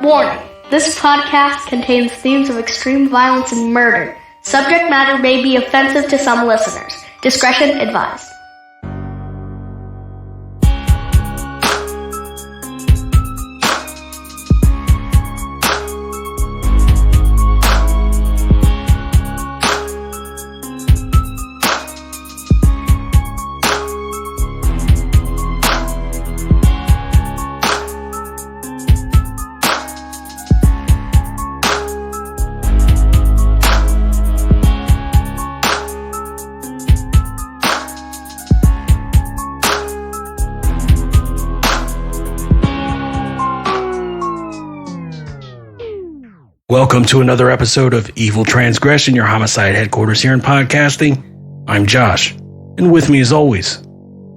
Warning, this podcast contains themes of extreme violence and murder. Subject matter may be offensive to some listeners. Discretion advised. Welcome to another episode of Evil Transgression, your homicide headquarters here in podcasting. I'm Josh, and with me as always,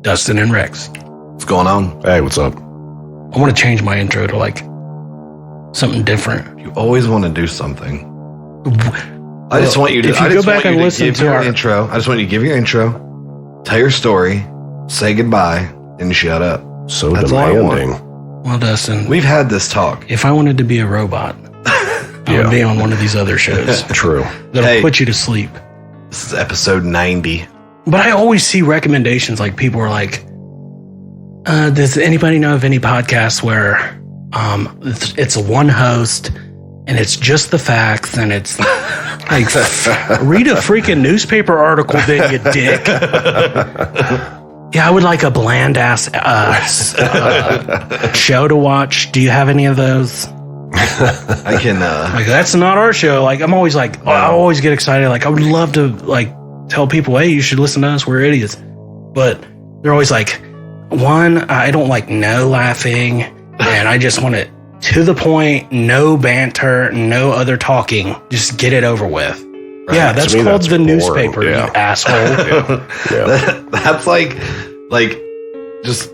Dustin and Rex. What's going on? Hey, what's up? I want to change my intro to like something different. You always want to do something. I just want you to. If you go back and listen to our intro, I just want you to give your intro, tell your story, say goodbye, and shut up. So That's demanding. Well, Dustin, We've had this talk. if I wanted to be a robot, I would be on one of these other shows True. that'll put you to sleep. This is episode 90. But I always see recommendations like people are like, does anybody know of any podcasts where it's a one host and it's just the facts and it's like, read a freaking newspaper article then, you dick. Yeah, I would like a bland ass show to watch. Do you have any of those? I can. Like, that's not our show. Like, I'm always like, I always get excited. Like, I would love to like tell people, hey, you should listen to us. We're idiots. But they're always like, one, I don't like no laughing, and I just want it to the point, no banter, no other talking. Just get it over with. Right. Yeah, that's called the newspaper, you asshole. That's like just.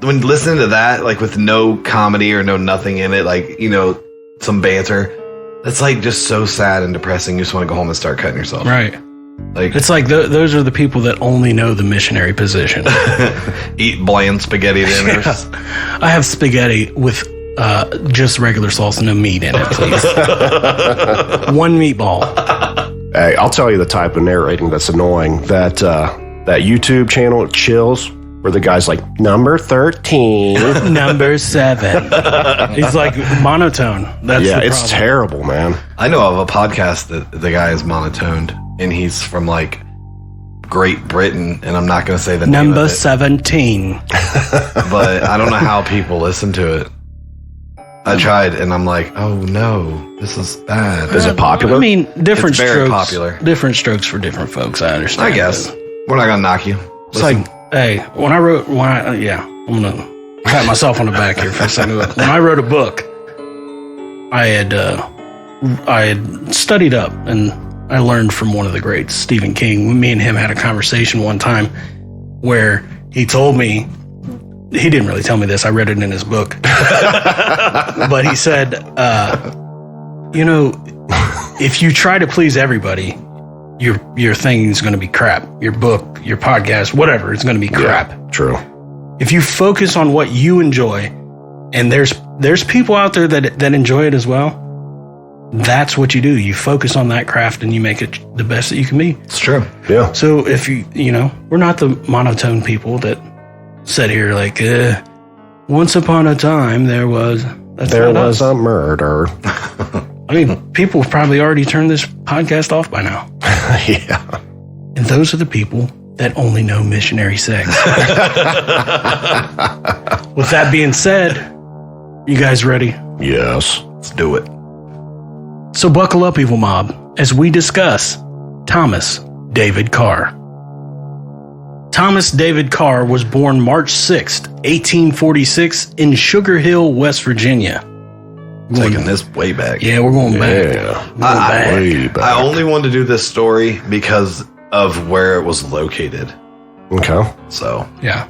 When listening to that, like with no comedy or no nothing in it, like, you know, some banter, that's like just so sad and depressing. You just want to go home and start cutting yourself. Right. Like, it's like those are the people that only know the missionary position. Eat bland spaghetti dinners. Yeah. I have spaghetti with just regular sauce, no meat in it, please. One meatball. Hey, I'll tell you the type of narrating that's annoying. That YouTube channel, Chills, where the guy's like, number 13. Number 7. He's like monotone. That's yeah, it's terrible, man. I know of a podcast that the guy is monotoned, and he's from like Great Britain, and I'm not going to say the name number of it. 17. But I don't know how people listen to it. I tried, and I'm like, oh no, this is bad. Is it popular? I mean, different It's very strokes. popular. Different strokes for different folks. I understand. I guess we're not gonna knock you. It's like, hey, I'm gonna pat myself on the back here for a second. When I wrote a book, I had studied up, and I learned from one of the greats, Stephen King. Me and him had a conversation one time where he told me, he didn't really tell me this, I read it in his book, but he said, you know, if you try to please everybody, your thing is going to be crap. Your book, your podcast, whatever, it's going to be crap. Yeah, true. If you focus on what you enjoy, and there's people out there that enjoy it as well, that's what you do. You focus on that craft and you make it the best that you can be. It's true. Yeah. So if you know, we're not the monotone people that sit here like, once upon a time there was a murder. I mean, people have probably already turned this podcast off by now. Yeah. And those are the people that only know missionary sex. With that being said, you guys ready? Yes. Let's do it. So buckle up, Evil Mob, as we discuss Thomas David Carr. Thomas David Carr was born March 6th, 1846 in Sugar Hill, West Virginia. Taking this way back. Yeah, we're going back. Yeah. Way back. I only wanted to do this story because of where it was located. Okay. So, yeah.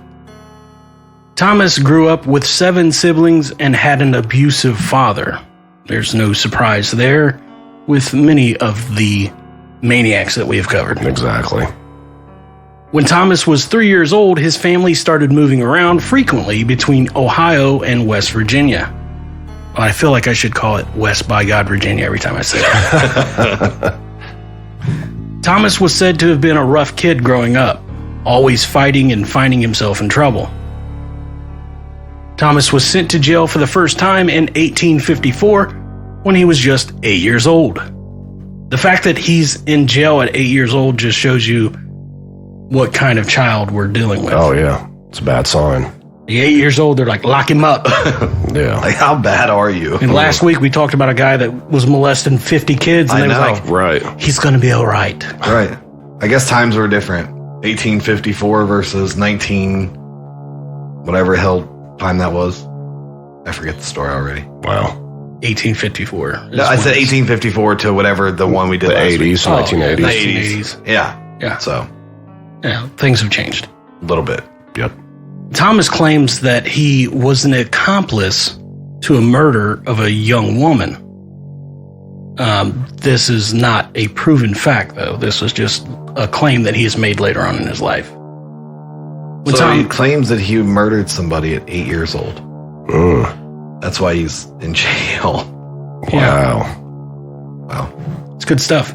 Thomas grew up with 7 siblings and had an abusive father. There's no surprise there with many of the maniacs that we have covered. Exactly. When Thomas was 3 years old, his family started moving around frequently between Ohio and West Virginia. I feel like I should call it West by God, Virginia every time I say it. Thomas was said to have been a rough kid growing up, always fighting and finding himself in trouble. Thomas was sent to jail for the first time in 1854 when he was just 8 years old. The fact that he's in jail at 8 years old just shows you what kind of child we're dealing with. Oh, yeah. It's a bad sign. At 8 years old, they're like, lock him up. Yeah. Like, how bad are you? And last week we talked about a guy that was molesting 50 kids, and I they know. was like, Right. he's going to be all right. Right. I guess times were different. 1854 versus 19, whatever hell time that was. I forget the story already. Wow. 1854. No, I said 1854 to whatever the one we did The last week. 80s, 1980s. The 1980s. Yeah. Yeah. So, Yeah, things have changed. a little bit. Yep. Thomas claims that he was an accomplice to a murder of a young woman. This is not a proven fact, though. This is just a claim that he has made later on in his life. When So he Tom, claims that he murdered somebody at 8 years old. That's why he's in jail. yeah, Wow. it's good stuff.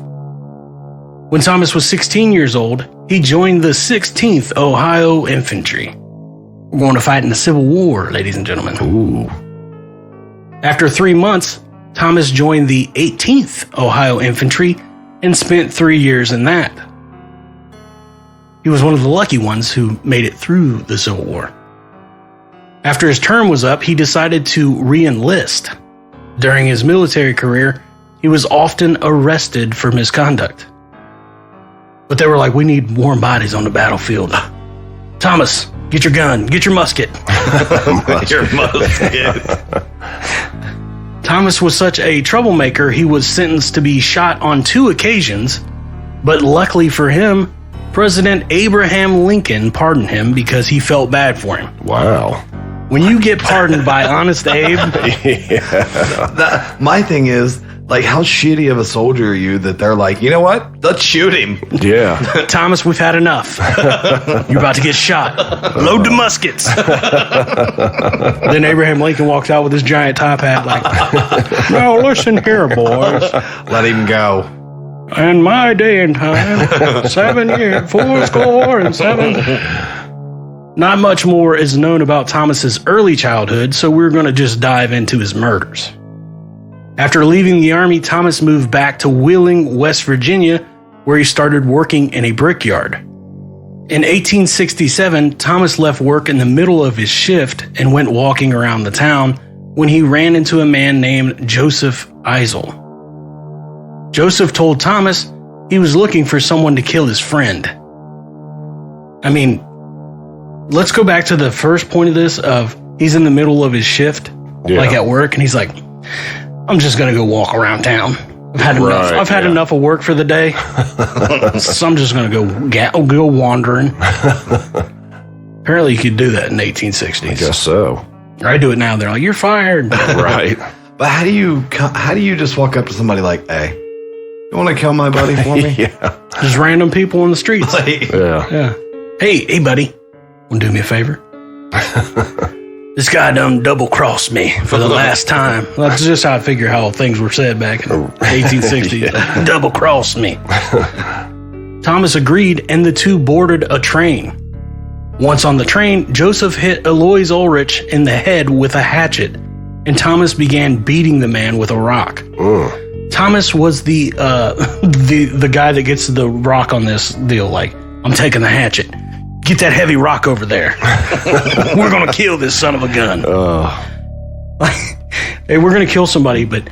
When Thomas was 16 years old, he joined the 16th Ohio Infantry. We're going to fight in the Civil War, ladies and gentlemen. Ooh. After 3 months, Thomas joined the 18th Ohio Infantry and spent 3 years in that. He was one of the lucky ones who made it through the Civil War. After his term was up, he decided to re-enlist. During his military career, he was often arrested for misconduct. But they were like, we need warm bodies on the battlefield. Thomas, get your gun, get your musket. Your musket. Thomas was such a troublemaker, he was sentenced to be shot on 2 occasions, but luckily for him, President Abraham Lincoln pardoned him because he felt bad for him. Wow. When you get pardoned by Honest Abe, My thing is, like, how shitty of a soldier are you that they're like, you know what? Let's shoot him. Yeah. Thomas, we've had enough. You're about to get shot. Load the muskets. Then Abraham Lincoln walked out with his giant top hat like, now listen here, boys. Let him go. In my day and time, 7 years, 4 Not much more is known about Thomas's early childhood, so we're going to just dive into his murders. After leaving the Army, Thomas moved back to Wheeling, West Virginia, where he started working in a brickyard. In 1867, Thomas left work in the middle of his shift and went walking around the town when he ran into a man named Joseph Eisel. Joseph told Thomas he was looking for someone to kill his friend. I mean, let's go back to the first point of this of he's in the middle of his shift, like at work, and he's like, I'm just going to go walk around town. I've had enough. I've had enough of work for the day. So I'm just going to go wandering. Apparently you could do that in the 1860s. I guess so. Or I do it now. They're like, you're fired. Right. But how do you just walk up to somebody like, hey, you want to kill my buddy for me? Yeah. Just random people in the streets. Like, Yeah. Yeah. Hey, buddy. Want to do me a favor? This guy done double-crossed me for the last time. That's just how I figure how things were said back in the 1860s. Double-crossed me. Thomas agreed, and the two boarded a train. Once on the train, Joseph hit Alois Ulrich in the head with a hatchet, and Thomas began beating the man with a rock. Thomas was the guy that gets the rock on this deal. Like, I'm taking the hatchet. Get that heavy rock over there. We're going to kill this son of a gun. Hey, we're going to kill somebody, but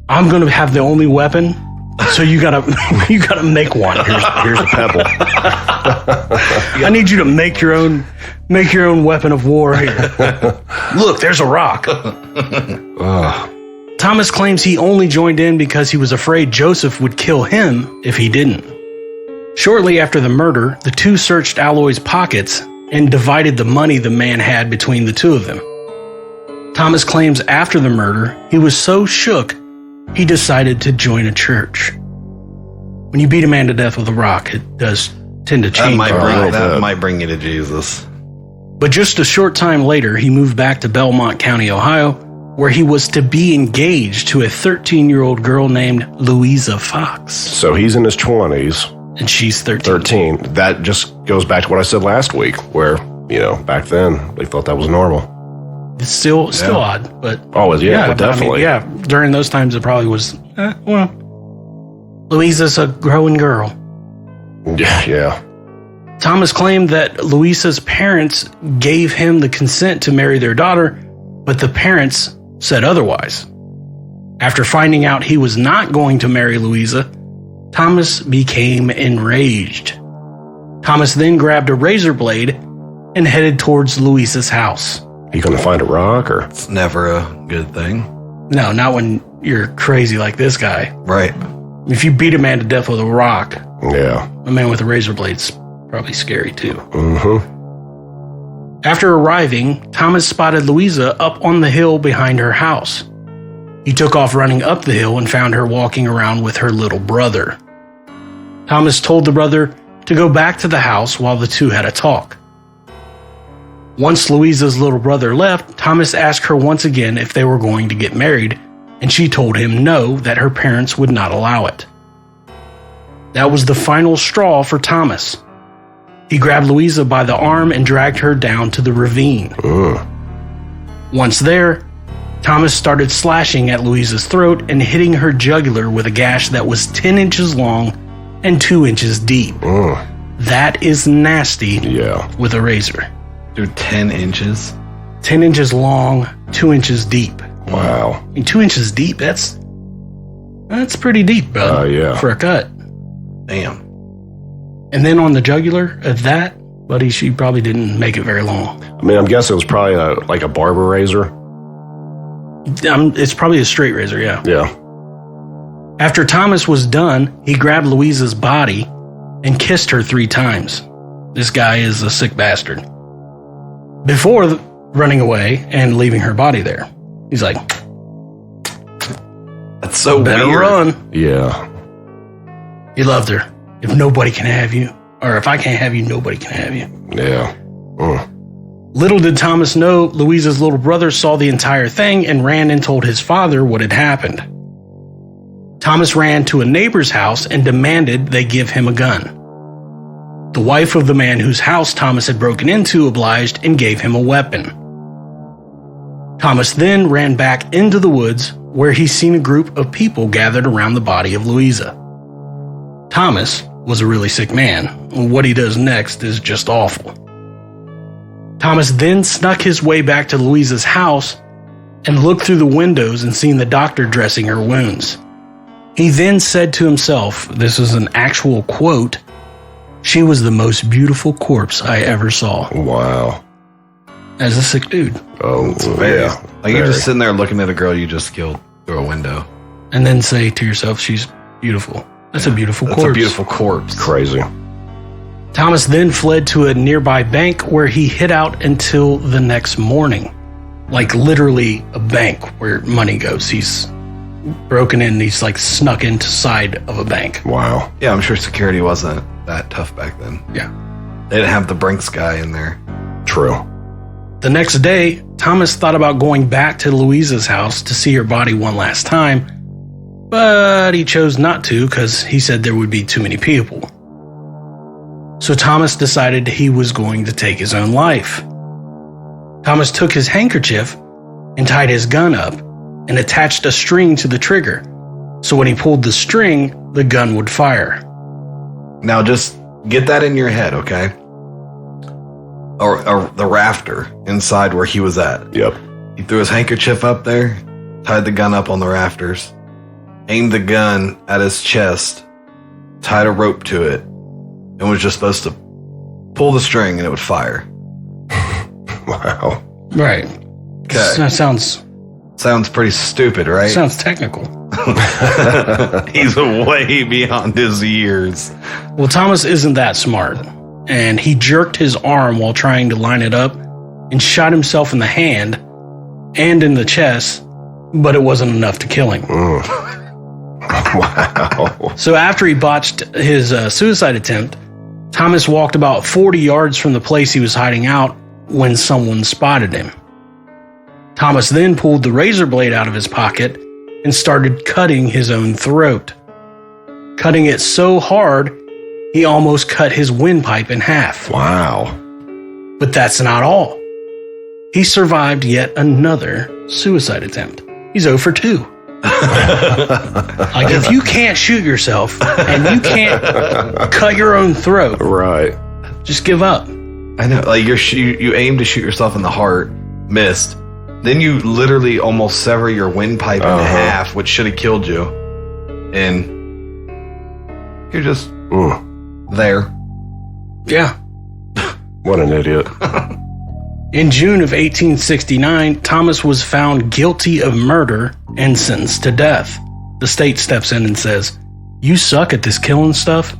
I'm going to have the only weapon. So you gotta make one. Here's a pebble. I need you to make your own weapon of war here. Look, there's a rock. Thomas claims he only joined in because he was afraid Joseph would kill him if he didn't. Shortly after the murder, the two searched Aloy's pockets and divided the money the man had between the two of them. Thomas claims after the murder, he was so shook, he decided to join a church. When you beat a man to death with a rock, it does tend to change. That might bring you to Jesus. But just a short time later, he moved back to Belmont County, Ohio, where he was to be engaged to a 13-year-old girl named Louisa Fox. So he's in his 20s. And she's 13. That just goes back to what I said last week, where, back then, they thought that was normal. It's still odd, but... Oh, yeah, definitely. During those times, it probably was, Louisa's a growing girl. Yeah. Thomas claimed that Louisa's parents gave him the consent to marry their daughter, but the parents said otherwise. After finding out he was not going to marry Louisa, Thomas became enraged. Thomas then grabbed a razor blade and headed towards Louisa's house. You gonna find a rock, or? It's never a good thing. No, not when you're crazy like this guy. Right. If you beat a man to death with a rock, yeah, a man with a razor blade's probably scary too. Mm-hmm. After arriving, Thomas spotted Louisa up on the hill behind her house. He took off running up the hill and found her walking around with her little brother. Thomas told the brother to go back to the house while the two had a talk. Once Louisa's little brother left, Thomas asked her once again if they were going to get married, and she told him no, that her parents would not allow it. That was the final straw for Thomas. He grabbed Louisa by the arm and dragged her down to the ravine. Once there, Thomas started slashing at Louisa's throat and hitting her jugular with a gash that was 10 inches long and 2 inches deep. That is nasty with a razor. Dude, 10 inches? 10 inches long, 2 inches deep. Wow. I mean, 2 inches deep, that's pretty deep, bud, for a cut. Damn. And then on the jugular of that, buddy, she probably didn't make it very long. I mean, I'm guessing it was probably like a barber razor. It's probably a straight razor, yeah. Yeah. After Thomas was done, he grabbed Louisa's body and kissed her 3 times. This guy is a sick bastard. Before running away and leaving her body there. He's like, that's so better weird. Run. Yeah. He loved her. If nobody can have you, or if I can't have you, nobody can have you. Yeah. Little did Thomas know, Louisa's little brother saw the entire thing and ran and told his father what had happened. Thomas ran to a neighbor's house and demanded they give him a gun. The wife of the man whose house Thomas had broken into obliged and gave him a weapon. Thomas then ran back into the woods where he seen a group of people gathered around the body of Louisa. Thomas was a really sick man. What he does next is just awful. Thomas then snuck his way back to Louisa's house and looked through the windows and seen the doctor dressing her wounds. He then said to himself, this is an actual quote, "She was the most beautiful corpse I ever saw." Wow. As a sick dude. Oh, yeah. Like you're just sitting there looking at a girl you just killed through a window. And then say to yourself, she's beautiful. That's a beautiful corpse. That's a beautiful corpse. Crazy. Thomas then fled to a nearby bank where he hid out until the next morning. Like literally a bank where money goes. He's broken in, he's like snuck inside of a bank. Wow. Yeah, I'm sure security wasn't that tough back then. Yeah. They didn't have the Brinks guy in there. True. The next day, Thomas thought about going back to Louisa's house to see her body one last time, but he chose not to because he said there would be too many people. So Thomas decided he was going to take his own life. Thomas took his handkerchief and tied his gun up and attached a string to the trigger, so when he pulled the string, the gun would fire. Now just get that in your head, okay? Or the rafter inside where he was at. Yep. He threw his handkerchief up there, tied the gun up on the rafters, aimed the gun at his chest, tied a rope to it, and was just supposed to pull the string and it would fire. Wow. Right. Okay. That sounds pretty stupid, right? Sounds technical. He's way beyond his years. Well, Thomas isn't that smart, and he jerked his arm while trying to line it up and shot himself in the hand and in the chest, but it wasn't enough to kill him. Wow. So after he botched his suicide attempt, Thomas walked about 40 yards from the place he was hiding out when someone spotted him. Thomas then pulled the razor blade out of his pocket and started cutting his own throat. Cutting it so hard, he almost cut his windpipe in half. Wow. But that's not all. He survived yet another suicide attempt. He's 0 for 2. Like, if you can't shoot yourself and you can't cut your own throat, Right. just give up. I know, like you aim to shoot yourself in the heart, missed. Then you literally almost sever your windpipe in half, which should have killed you. And you're just there. Yeah. What an idiot. In June of 1869, Thomas was found guilty of murder and sentenced to death. The state steps in and says, "You suck at this killing stuff.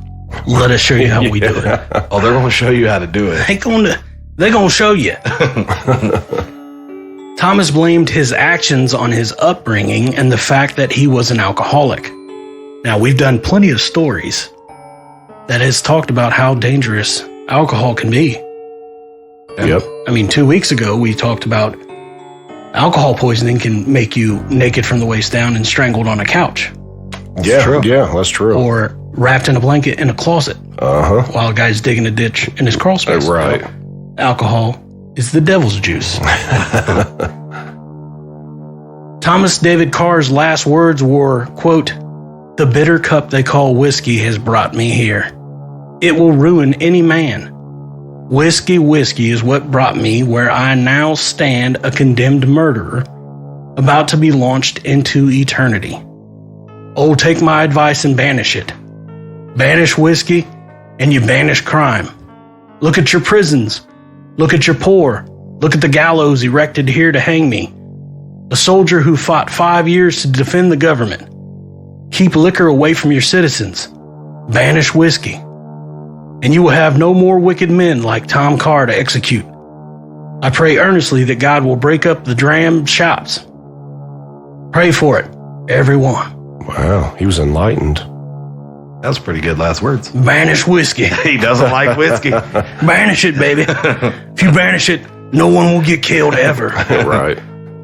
Let us show you how we do it." Oh, they're going to show you how to do it. They're going to show you. Thomas blamed his actions on his upbringing and the fact that he was an alcoholic. Now, we've done plenty of stories that has talked about how dangerous alcohol can be. Yep. I mean, 2 weeks ago, we talked about alcohol poisoning can make you naked from the waist down and strangled on a couch. Yeah, true. yeah, that's true. Or wrapped in a blanket in a closet while a guy's digging a ditch in his crawl space. Right. Alcohol is the devil's juice. Thomas David Carr's last words were, quote, "The bitter cup they call whiskey has brought me here. It will ruin any man. Whiskey is what brought me where I now stand, a condemned murderer, about to be launched into eternity. Oh, take my advice and banish it. Banish whiskey, and you banish crime. Look at your prisons. Look at your poor. Look at the gallows erected here to hang me. A soldier who fought 5 years to defend the government. Keep liquor away from your citizens. Banish whiskey. And you will have no more wicked men like Tom Carr to execute. I pray earnestly that God will break up the dram shops. Pray for it, everyone." Wow, he was enlightened. That was pretty good last words. Banish whiskey. He doesn't like whiskey. Banish it, baby. If you banish it, no one will get killed ever. Right.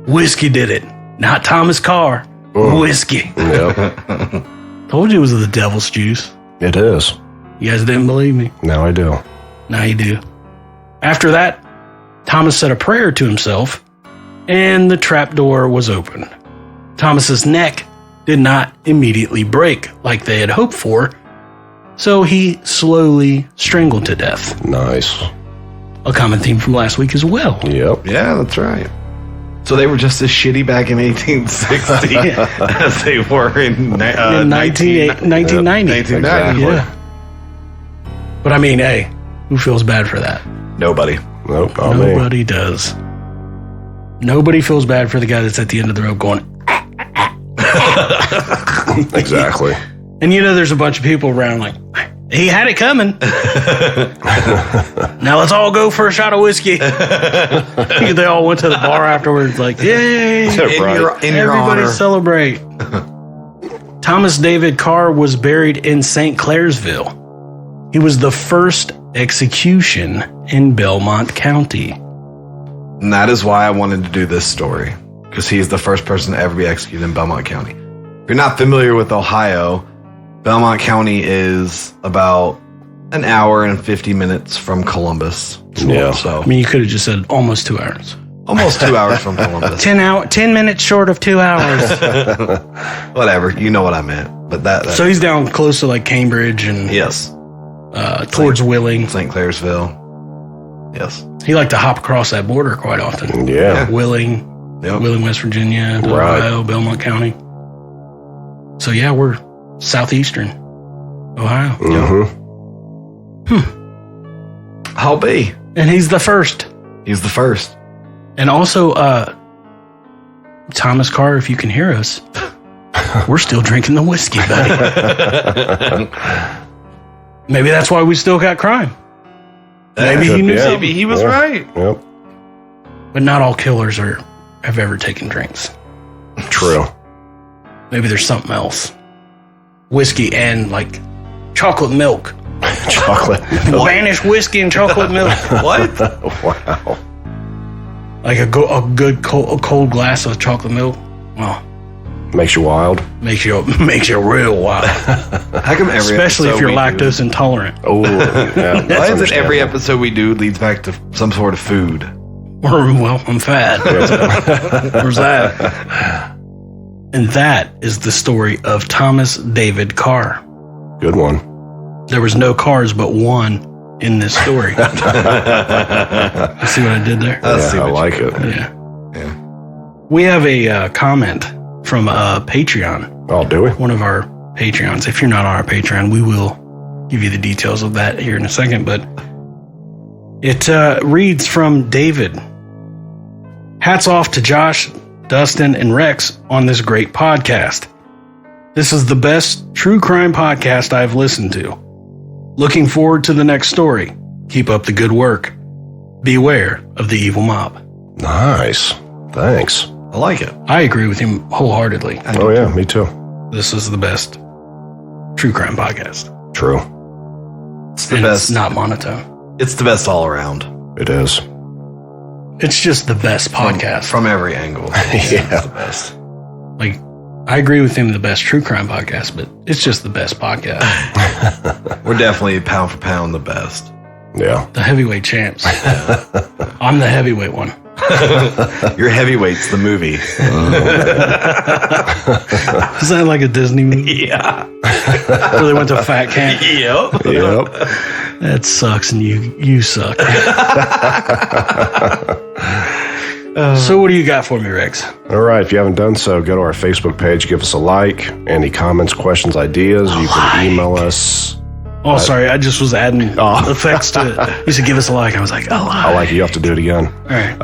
Whiskey did it. Not Thomas Carr. Whiskey. Yep. Told you it was the devil's juice. It is. You guys didn't believe me. Now I do. Now you do. After that, Thomas said a prayer to himself, and the trapdoor was open. Thomas's neck did not immediately break like they had hoped for, so he slowly strangled to death. Nice. A common theme from last week as well. Yep. Yeah, that's right. So they were just as shitty back in 1860 as they were in 1990. Exactly. Yeah. But I mean, hey, who feels bad for that? Nobody. Nope, not me. Nobody does. Nobody feels bad for the guy that's at the end of the rope going, Exactly. and you know there's a bunch of people around like, he had it coming. Now let's all go for a shot of whiskey. They all went to the bar afterwards like, yay. In your Everybody honor. celebrate. Thomas David Carr was buried in St. Clairsville. He was the first execution in Belmont County. And that is why I wanted to do this story, because he's the first person to ever be executed in Belmont County. If you're not familiar with Ohio, Belmont County is about an hour and 50 minutes from Columbus. Yeah. So I mean, you could have just said almost 2 hours. almost 2 hours from Columbus. 10 minutes short of 2 hours. Whatever. You know what I meant. But that So he's down close to like Cambridge and yes. Towards Wheeling. St. Clairsville. Yes. He liked to hop across that border quite often. Yeah. Wheeling, Yep. Wheeling, West Virginia, to Right. Ohio, Belmont County. So yeah, we're southeastern Ohio. Mm-hmm. I'll be. And he's the first. He's the first. And also, Thomas Carr, if you can hear us, we're still drinking the whiskey, buddy. Maybe that's why we still got crime. Maybe he knew Yeah. something. Maybe he was Yeah. right. Yep. But not all killers have ever taken drinks. True. Maybe there's something else. Whiskey and like chocolate milk. Chocolate. Spanish whiskey and chocolate milk. What? Wow. Like a good cold glass of chocolate milk. Well, Makes you wild. makes you real wild. How come every Especially if episode you're we do- lactose intolerant. Oh, yeah. Why is it every episode we do leads back to some sort of food? Or, well, I'm fat. Where's that? And that is the story of Thomas David Carr. Good one. There was no cars but one in this story. You see what I did there? See I what like you it. Yeah. We have a comment from Patreon. Oh, do we? One of our Patreons. If you're not on our Patreon, we will give you the details of that here in a second. But it reads from David. Hats off to Josh, Dustin, and Rex on this great podcast. This is the best true crime podcast I've listened to. Looking forward to the next story. Keep up the good work. Beware of the evil mob. Nice. Thanks. I like it. I agree with him wholeheartedly. Oh, yeah, me too. This is the best true crime podcast. True. It's the And best. it's not monotone. It's the best all around It is. It's just the best podcast. from every angle. Yeah. It's the best. Like, I agree with him, the best true crime podcast, but it's just the best podcast. We're definitely pound for pound the best. Yeah. The heavyweight champs. I'm the heavyweight one. Your Heavyweights, the movie. Is that like a Disney movie? Yeah. Where they went to fat camp? Yep. Yep. That sucks, and you suck. So what do you got for me, Rex? All right. If you haven't done so, go to our Facebook page, give us a like. Any comments, questions, ideas, you can email us. Oh, sorry, I just was adding effects to it. You said give us a like. I was like, oh, I like it. You have to do it again. all right.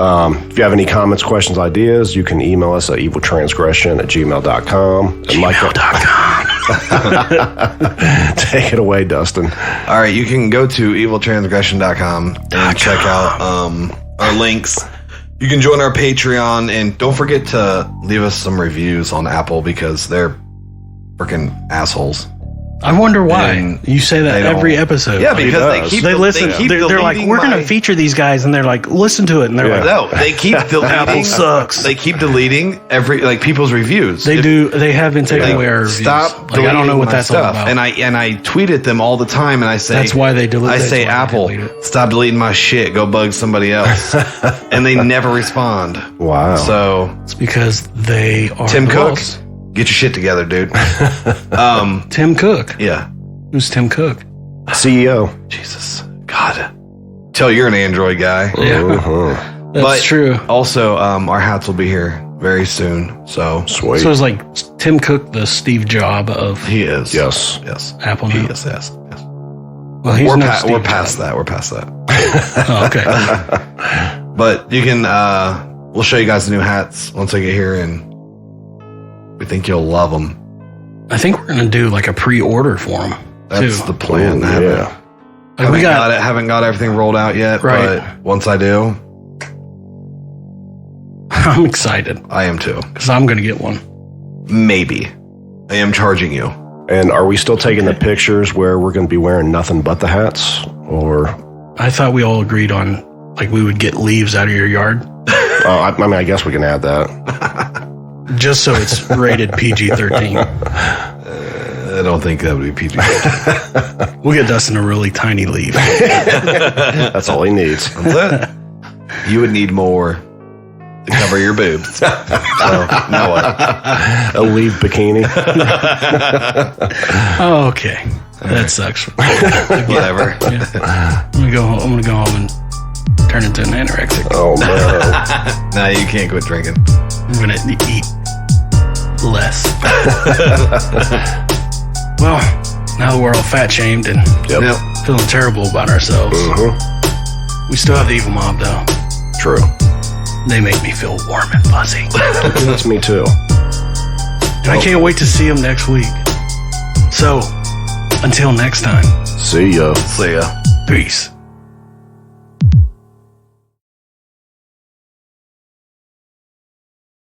If you have any comments, questions, ideas, you can email us at eviltransgression@gmail.com. And take it away, Dustin. All right, you can go to eviltransgression.com and check out our links. You can join our Patreon, and don't forget to leave us some reviews on Apple because they're freaking assholes. I wonder why And you say that they don't- every episode. Yeah, because they keep they listen. They keep They're like, deleting we're going to my- feature these guys, and they're like, listen to it, and they're Yeah. like, No, they keep deleting. Apple sucks. They keep deleting people's reviews. They If- do. They have been taking like, away our reviews. Stop. Like, I don't know what my that's all stuff. about. And I tweet at them all the time, and I say That's why they delete. I that's say why they Apple, delete it. stop deleting my shit. Go bug somebody else, and they never respond. Wow. So It's because they are Tim the Cook, boss. get your shit together, dude. Tim Cook. Yeah. Who's Tim Cook? CEO. Jesus, God. Tell you're an Android guy. Yeah, Uh-huh. that's But true. Also, our hats will be here very soon. So Sweet. So it's like Tim Cook, the Steve Jobs of he is. Yes. Yes. Apple. He Now. is. Yes. Yes. Well, he's We're, no we're Steve past Jobs. that. We're past that. Oh, okay. But you can. We'll show you guys the new hats once I get here, and we think you'll love them. I think we're gonna do like a pre-order for them That's too. the plan. Ooh, I yeah. Like, we got. haven't got everything rolled out yet, Right. but once I do, I'm excited I am too. because I'm gonna get one. Maybe. I am charging you. And are we still taking the pictures where we're going to be wearing nothing but the hats? Or, I thought we all agreed on like we would get leaves out of your yard I mean, I guess we can add that. just so it's rated PG-13. I don't think that would be PG. We'll get Dustin a really tiny leaf. That's all he needs. That's it. You would need more to cover your boobs. So, now what? A leaf bikini. Oh, okay, that sucks. Whatever. Yeah. I'm gonna go home and turn into an anorexic. Oh, no. Now you can't quit drinking. I'm gonna eat less. Well, now that we're all fat shamed and Yep. Yep. feeling terrible about ourselves, Mhm. we still have the evil mob though. True. They make me feel warm and fuzzy. That's me too. And I can't wait to see them next week. So, until next time, See ya. See ya. peace.